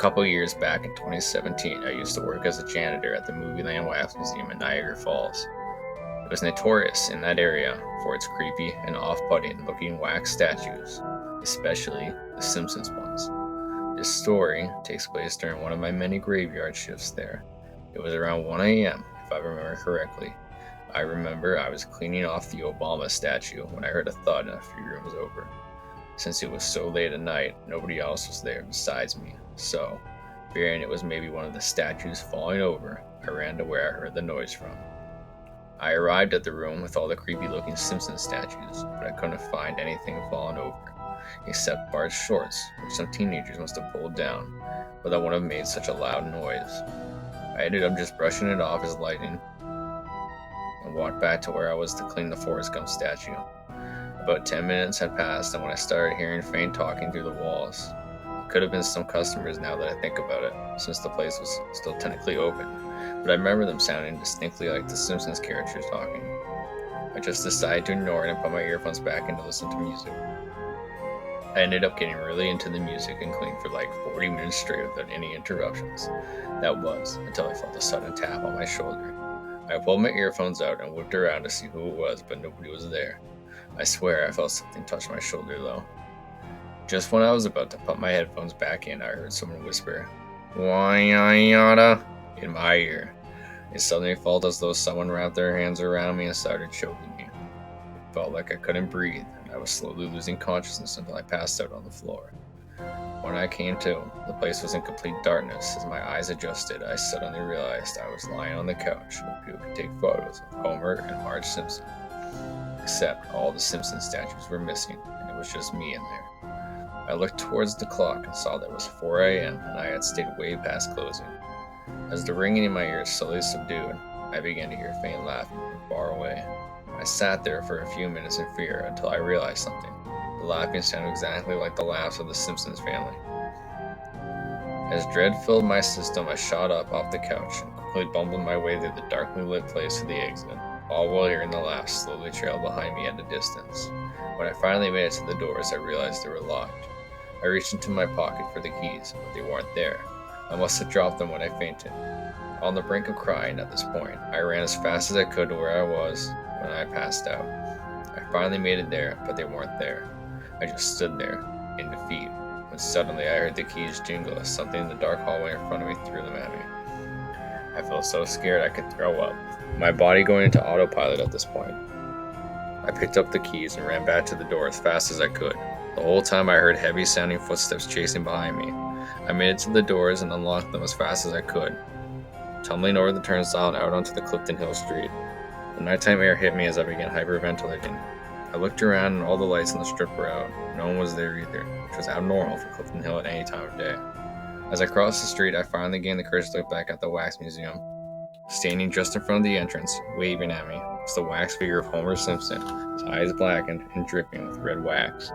couple years back in 2017, I used to work as a janitor at the Movieland Wax Museum in Niagara Falls. It was notorious in that area for its creepy and off-putting looking wax statues, especially the Simpsons ones. This story takes place during one of my many graveyard shifts there. It was around 1 a.m., if I remember correctly. I remember I was cleaning off the Obama statue when I heard a thud a few rooms over. Since it was so late at night, nobody else was there besides me, so, fearing it was maybe one of the statues falling over, I ran to where I heard the noise from. I arrived at the room with all the creepy-looking Simpsons statues, but I couldn't find anything fallen over, except Bart's shorts, which some teenagers must have pulled down, but that wouldn't have made such a loud noise. I ended up just brushing it off as lightning, and walked back to where I was to clean the Forrest Gump statue. About 10 minutes had passed, and when I started hearing faint talking through the walls, it could have been some customers now that I think about it, since the place was still technically open, but I remember them sounding distinctly like the Simpsons characters talking. I just decided to ignore it and put my earphones back in to listen to music. I ended up getting really into the music and cleaned for like 40 minutes straight without any interruptions. That was, until I felt a sudden tap on my shoulder. I pulled my earphones out and whipped around to see who it was, but nobody was there. I swear I felt something touch my shoulder though. Just when I was about to put my headphones back in, I heard someone whisper, "Why-yada?" in my ear. It suddenly felt as though someone wrapped their hands around me and started choking me. It felt like I couldn't breathe, and I was slowly losing consciousness until I passed out on the floor. When I came to, the place was in complete darkness. As my eyes adjusted, I suddenly realized I was lying on the couch where people could take photos of Homer and Marge Simpson. Except all the Simpson statues were missing, and it was just me in there. I looked towards the clock and saw that it was 4 a.m. and I had stayed way past closing. As the ringing in my ears slowly subdued, I began to hear faint laughing from far away. I sat there for a few minutes in fear until I realized something. The laughing sounded exactly like the laughs of the Simpsons family. As dread filled my system, I shot up off the couch and quickly bumbled my way through the darkly lit place to the exit, all while hearing the laughs slowly trail behind me at a distance. When I finally made it to the doors, I realized they were locked. I reached into my pocket for the keys, but they weren't there. I must have dropped them when I fainted. On the brink of crying at this point, I ran as fast as I could to where I was when I passed out. I finally made it there, but they weren't there. I just stood there, in defeat, when suddenly I heard the keys jingle as something in the dark hallway in front of me threw them at me. I felt so scared I could throw up, my body going into autopilot at this point. I picked up the keys and ran back to the door as fast as I could. The whole time I heard heavy sounding footsteps chasing behind me. I made it to the doors and unlocked them as fast as I could, tumbling over the turnstile and out onto the Clifton Hill street. The nighttime air hit me as I began hyperventilating. I looked around and all the lights in the strip were out. No one was there either, which was abnormal for Clifton Hill at any time of day. As I crossed the street, I finally gained the courage to look back at the wax museum. Standing just in front of the entrance, waving at me, was the wax figure of Homer Simpson, his eyes blackened and dripping with red wax.